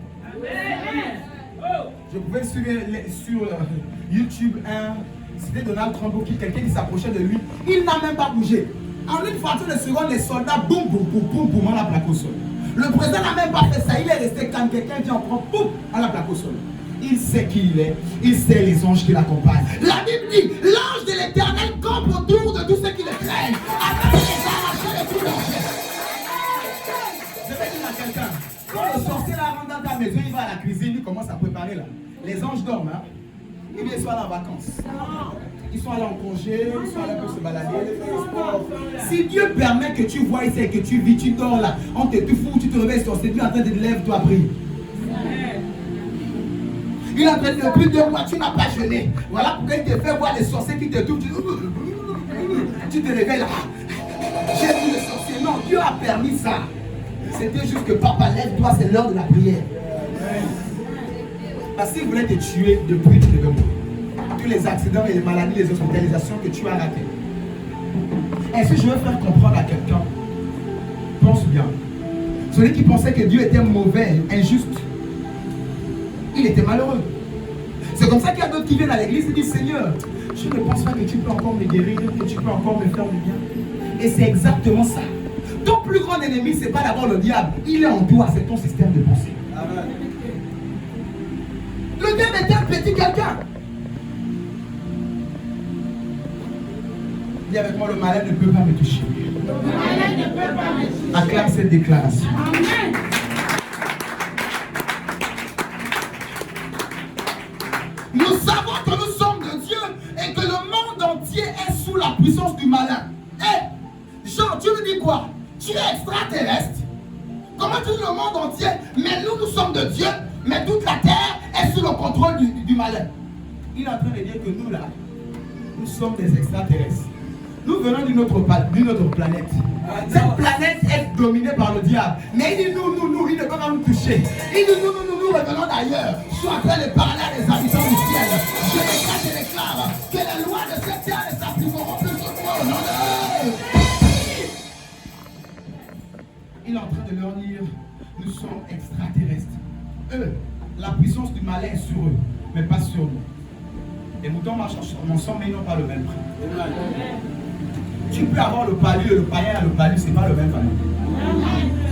Je pouvais suivre sur YouTube c'était Donald Trump, quelqu'un qui s'approchait de lui. Il n'a même pas bougé. En une fraction de seconde, les soldats, boum, boum, boum, boum, boum, on la plaque au sol. Le président n'a même pas fait ça. Il est resté quand quelqu'un vient en prend, boum, on la plaque au sol. Il sait qui il est. Il sait les anges qui l'accompagnent. La Bible dit, l'ange de l'Éternel campe autour de tous ceux qui le craignent, afin de les arracher de tout danger. Je vais dire à quelqu'un, quand le sorcier là rentre dans ta maison, il va à la cuisine, il commence à préparer là. Les anges dorment, hein. Ils sont allés en vacances. Ils sont allés en congé, ils sont allés pour se balader. Si Dieu permet que tu vois ici et que tu vis, tu dors là, on te fout, tu te réveilles sur Dieu en train de te lever, toi prier. Il est en train de depuis 2 mois, tu n'as pas jeûné. Voilà pourquoi il te fait voir les sorciers qui te touchent. Tu te réveilles là. J'ai vu les sorciers. Non, Dieu a permis ça. C'était juste que papa, lève-toi, c'est l'heure de la prière. Parce qu'il voulait te tuer depuis que tu devais mourir. Tous les accidents et les maladies, les hospitalisations que tu as ratées. Est-ce que je veux faire comprendre à quelqu'un? Pense bien. Celui qui pensait que Dieu était mauvais, injuste, il était malheureux. C'est comme ça qu'il y a d'autres qui viennent à l'église et disent, Seigneur, je ne pense pas que tu peux encore me guérir, que tu peux encore me faire du bien. Et c'est exactement ça. Ton plus grand ennemi, ce n'est pas d'abord le diable. Il est en toi, c'est ton système de pensée. Amen. Le diable est un petit quelqu'un. Dis avec moi, le malin ne peut pas me toucher. Le malin ne peut pas me toucher. Acclame cette déclaration. Amen. Nous savons que nous sommes de Dieu et que le monde entier est sous la puissance du malin. Et Jean, tu nous dis quoi? Tu es extraterrestre. Comment tu dis le monde entier? Mais nous sommes de Dieu, mais toute la terre est sous le contrôle du malin. Il est en train de dire que nous là, nous sommes des extraterrestres. Nous venons d'une autre planète. Cette planète est dominée par le diable. Mais il dit nous, il ne peut pas nous toucher. Il dit nous revenons d'ailleurs. Je suis en train de parler à des habitants du ciel. Je déclare que les lois de cette terre ne s'appliqueront plus sur toi au nom de Dieu. Il est en train de leur dire, nous sommes extraterrestres. Eux, la puissance du malin est sur eux, mais pas sur nous. Les moutons marchent ensemble, mais ils n'ont pas le même prix. Tu peux avoir le palu et le païen a le palu, c'est pas le même palu.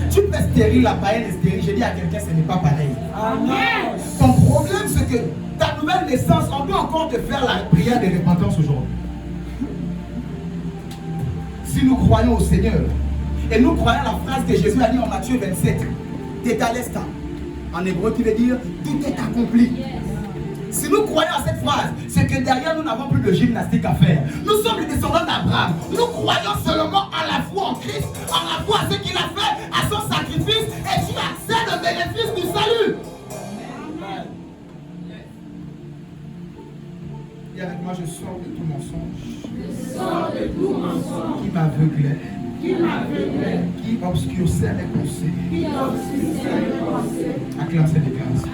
Tu peux stérile, la païenne est stérile. J'ai dit à quelqu'un, ce n'est pas pareil. Amen. Ton problème, c'est que ta nouvelle naissance, on peut encore te faire la prière de repentance aujourd'hui. Si nous croyons au Seigneur, et nous croyons la phrase que Jésus a dit en Matthieu 27, Tetelestai, en hébreu qui veut dire, tout est accompli. Si nous croyons à cette phrase, c'est que derrière nous n'avons plus de gymnastique à faire. Nous sommes les descendants d'Abraham. Nous croyons seulement à la foi en Christ, à la foi à ce qu'il a fait, à son sacrifice, et tu accèdes au bénéfice du salut. Amen. Et avec moi, je sors de tout mensonge. Je sors de tout mensonge qui m'aveuglait. qui obscurcissait mes pensées. Acclame cette déclaration.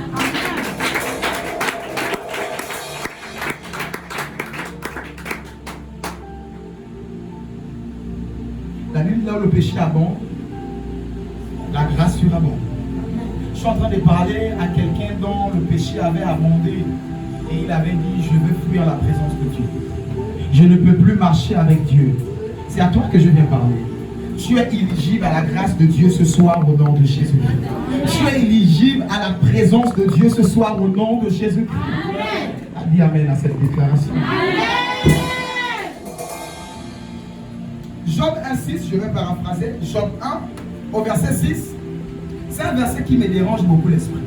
La Bible, là où le péché abonde, la grâce surabonde. Je suis en train de parler à quelqu'un dont le péché avait abondé et il avait dit: je veux fuir la présence de Dieu. Je ne peux plus marcher avec Dieu. C'est à toi que je viens parler. Tu es éligible à la grâce de Dieu ce soir au nom de Jésus-Christ. Tu es éligible à la présence de Dieu ce soir au nom de Jésus-Christ. Dis amen à cette déclaration. Job 1,6, je vais paraphraser. Job 1, au verset 6. C'est un verset qui me dérange beaucoup l'esprit.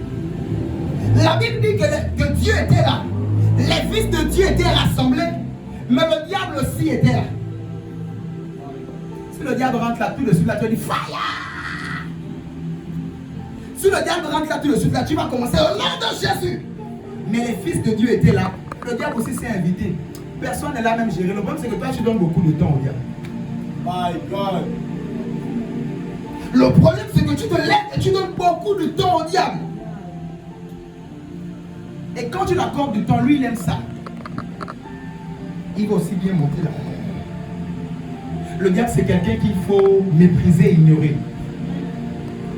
La Bible dit que Dieu était là. Les fils de Dieu étaient rassemblés. Mais le diable aussi était là. Si le diable rentre là tout de suite, là tu vas dire fire. Si le diable rentre là tout de suite, là tu vas commencer au nom de Jésus. Mais les fils de Dieu étaient là. Le diable aussi s'est invité. Personne n'est là même géré. Le problème c'est que toi tu donnes beaucoup de temps au diable. My God. Le problème c'est que tu te lèves et tu donnes beaucoup de temps au diable. Et quand tu l'accordes du temps, lui il aime ça. Il va aussi bien monter là. Le diable c'est quelqu'un qu'il faut mépriser et ignorer.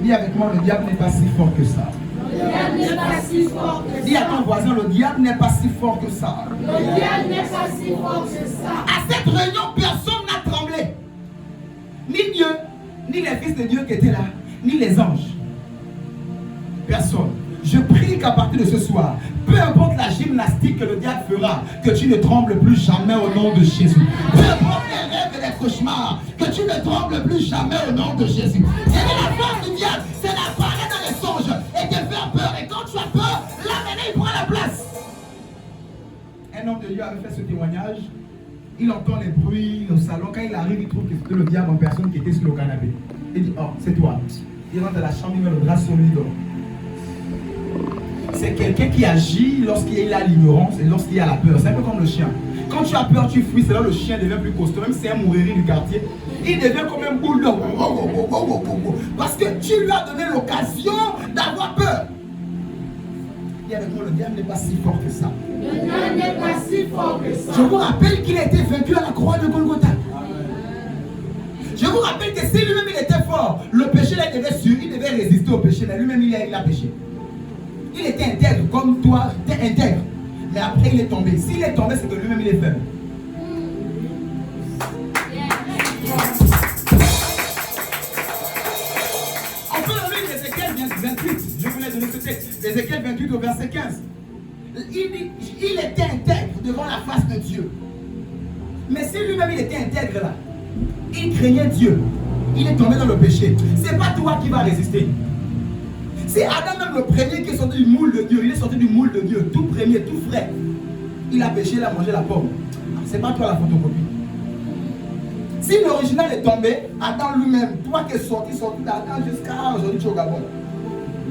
Dis avec moi, le diable n'est pas si fort que ça. Le diable n'est pas si fort que ça. Dis à ton voisin, le diable n'est pas si fort que ça. Le diable n'est pas si fort que ça. À cette réunion, personne n'a tremblé. Ni Dieu, ni les fils de Dieu qui étaient là, ni les anges. Personne. Je prie qu'à partir de ce soir, peu importe la gymnastique que le diable fera, que tu ne trembles plus jamais au nom de Jésus. Peu importe les rêves et les cauchemars, que tu ne trembles plus jamais au nom de Jésus. C'est la force du diable, c'est d'apparaître dans les songes et te faire peur. Et quand tu as peur, là maintenant il prend la place. Un homme de Dieu avait fait ce témoignage. Il entend les bruits au salon. Quand il arrive, il trouve que c'était le diable en personne qui était sur le canapé. Il dit: oh, c'est toi. Il rentre dans la chambre, il met le drap sur lui, dort. C'est quelqu'un qui agit lorsqu'il a l'ignorance et lorsqu'il y a la peur. C'est un peu comme le chien. Quand tu as peur, tu fuis. C'est là que le chien devient plus costaud. Même si c'est un mourri du quartier, il devient comme un bulldog. Parce que tu lui as donné l'occasion d'avoir peur. Et avec moi, le diable n'est pas si fort que ça. Le diable n'est pas si fort que ça. Je vous rappelle qu'il a été vaincu à la croix de Golgotha. Je vous rappelle que si lui-même il était fort, le péché là, il devait résister au péché. Mais lui-même il a péché. Il était intègre comme toi, intègre. Mais après il est tombé. S'il est tombé, c'est que lui-même il est faible. On peut lire Ézéchiel 28. Je vous l'ai donné ce texte. Ézéchiel 28 au verset 15. Il était intègre devant la face de Dieu. Mais si lui-même il était intègre là, il craignait Dieu, il est tombé dans le péché. C'est pas toi qui vas résister. C'est Adam même le premier qui est sorti du moule de Dieu. Il est sorti du moule de Dieu, tout premier, tout frais. Il a péché, il a mangé la pomme. C'est pas toi la photocopie. Si l'original est tombé, Adam lui-même, toi qui es sorti d'Adam jusqu'à aujourd'hui tu es au Gabon.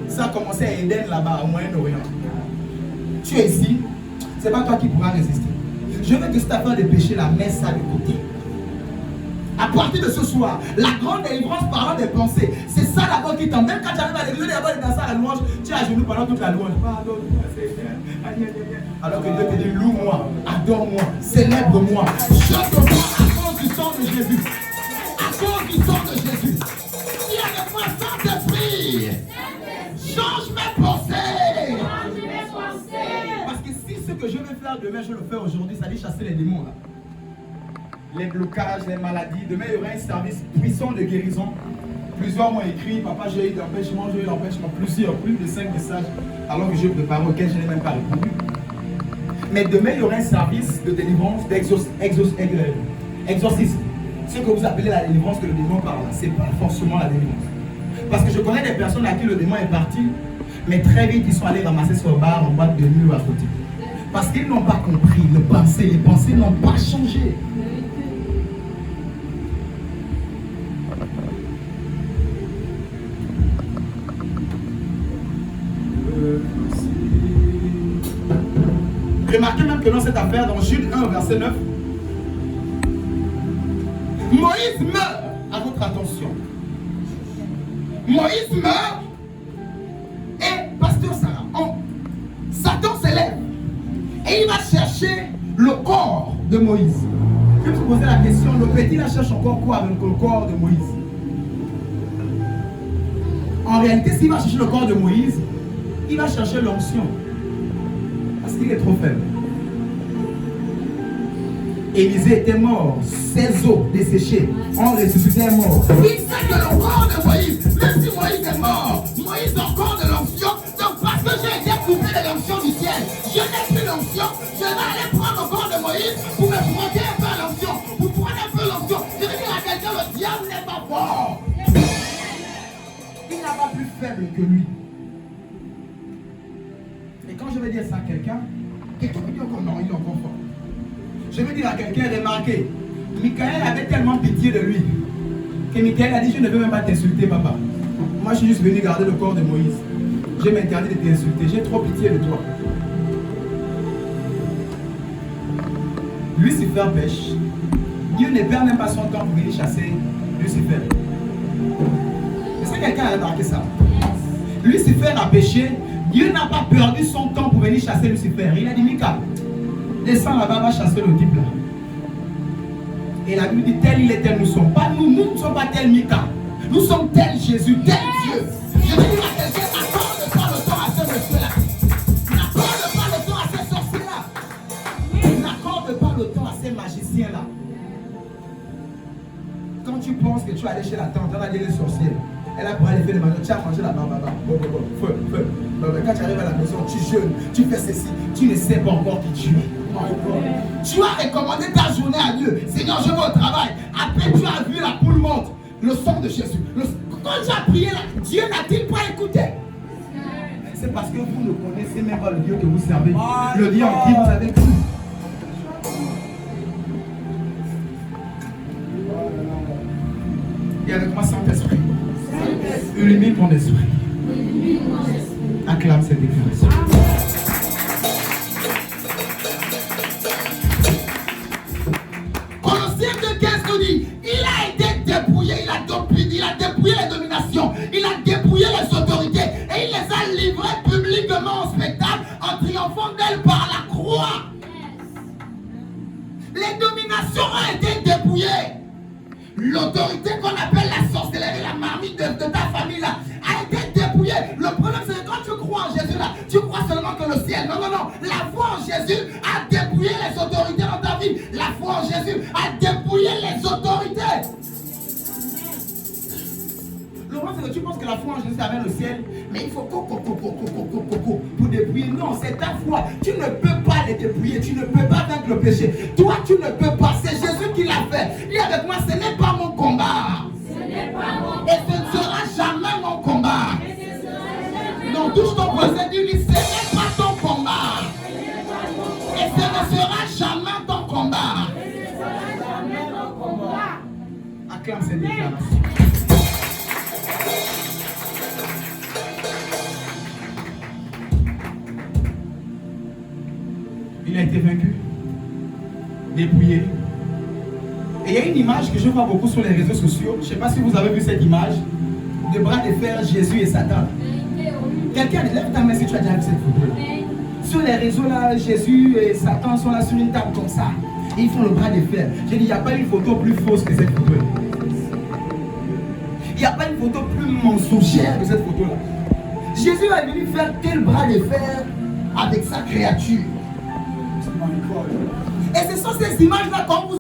Ça a commencé à Éden là-bas, au Moyen-Orient. Tu es ici, c'est pas toi qui pourras résister. Je veux que cette affaire de péché, la mets ça de côté. À partir de ce soir, la grande délivrance parlant des pensées, c'est ça d'abord qui t'emmène. Même quand tu arrives à l'église, d'abord de danser à la louange, tu es à genoux pendant toute la louange. Alors que Dieu te dit: loue-moi, adore-moi, célèbre-moi, chante-moi à cause du sang de Jésus. À cause du sang de Jésus. Dis avec moi: Saint-Esprit, change mes pensées. Parce que si ce que je vais faire demain, je le fais aujourd'hui, ça dit chasser les démons là. Les blocages, les maladies. Demain, il y aura un service puissant de guérison. Plusieurs m'ont écrit: papa, j'ai eu l'empêchement, plus de 5 messages, alors que je prépare auquel je n'ai même pas répondu. Mais demain, il y aura un service de délivrance, d'exorcisme. Ce que vous appelez la délivrance que le démon parle, ce n'est pas forcément la délivrance. Parce que je connais des personnes à qui le démon est parti, mais très vite, ils sont allés ramasser sur le bar en boîte de nuit ou à côté. Parce qu'ils n'ont pas compris les pensées n'ont pas changé. Remarquez même que dans cette affaire, dans Jude 1, verset 9, Moïse meurt à votre attention. Moïse meurt et pasteur Sarah, Satan s'élève et il va chercher le corps de Moïse. Je vais vous poser la question, le petit là cherche encore quoi avec le corps de Moïse? En réalité, s'il va chercher le corps de Moïse, il va chercher l'onction. Parce qu'il est trop faible. Élisée était mort, ses os desséchés ont ressuscité mort. Il sait que le corps de Moïse, même si Moïse est mort, Moïse a encore de l'onction. Donc parce que j'ai été coupé de l'onction du ciel, je n'ai plus l'onction, je vais aller prendre le corps de Moïse pour me frotter un peu à l'onction. Vous prenez un peu l'onction. Je vais dire à quelqu'un, le diable n'est pas fort. Il n'a pas plus faible que lui. Et quand je vais dire ça à quelqu'un va dire que non, il est encore fort. Je vais dire à quelqu'un, remarquez, Michael avait tellement pitié de lui que Michael a dit, je ne veux même pas t'insulter, papa. Moi, je suis juste venu garder le corps de Moïse. Je m'interdis de t'insulter, j'ai trop pitié de toi. Lucifer pêche. Dieu ne perd même pas son temps pour venir chasser Lucifer. Est-ce que quelqu'un a remarqué ça? Lucifer a péché. Dieu n'a pas perdu son temps pour venir chasser Lucifer. Il a dit, Mika, descends là-bas, va chasser le type là. Et la Bible dit, tel il est, tel nous sommes. Pas nous, nous ne sommes pas tel Mika. Nous sommes tel Jésus, tel Dieu. Je veux dire à quelqu'un, n'accorde pas le temps à ce monsieur-là. N'accorde pas le temps à ces sorciers-là. N'accorde pas le temps à ces magiciens-là. Quand tu penses que tu vas aller chez la tante, on va dire les sorciers. Elle a pour aller faire les manger, tu as mangé la barbara. Feu. Quand tu arrives à la maison, tu jeûnes, tu fais ceci, tu ne sais pas encore qui tu es. Tu as recommandé ta journée à Dieu. Seigneur, je vais au travail. Après, tu as vu la poule morte, le sang de Jésus. Quand tu as prié, Dieu n'a-t-il pas écouté? C'est parce que vous ne connaissez même pas le Dieu que vous servez. Le Dieu en qui vous avez cru. Et avec moi, Saint-Esprit. Illumine mon esprit. Acclame cette déclaration. Colossiens 2:15 nous dit, il a été dépouillé, il a dépouillé les dominations, il a dépouillé les autorités et il les a livrées publiquement au spectacle en triomphant d'elles par la croix. Les dominations ont été dépouillées. L'autorité qu'on appelle la sorcellerie, la marmite de ta famille là, a été dépouillée. Le problème c'est que quand tu crois en Jésus là, tu crois seulement que le ciel. Non. La foi en Jésus a dépouillé les autorités dans ta vie. La foi en Jésus a dépouillé les autorités. Le problème c'est que tu penses que la foi en Jésus amène le ciel, mais il faut pour dépouiller. Non, c'est ta foi. Tu ne peux pas les dépouiller. Tu ne peux pas vaincre le péché. Toi, tu ne peux pas. C'est Jésus qui l'a fait. Dis avec moi, ce n'est pas mon combat. Et ce ne sera jamais mon combat. Non, touche ton voisin, dis-lui, ce n'est pas ton combat. Et ce ne sera jamais ton combat. Acclame cette déclaration. Il a été vaincu, dépouillé. Et il y a une image que je vois beaucoup sur les réseaux sociaux. Je ne sais pas si vous avez vu cette image de bras de fer, Jésus et Satan. Quelqu'un, lève ta main si tu as déjà vu cette photo. Sur les réseaux là, Jésus et Satan sont là sur une table comme ça. Et ils font le bras de fer. J'ai dit, il n'y a pas une photo plus fausse que cette photo. Il n'y a pas une photo plus mensongère que cette photo là. Jésus est venu faire quel bras de fer avec sa créature? Et ce sont ces images-là qu'on vous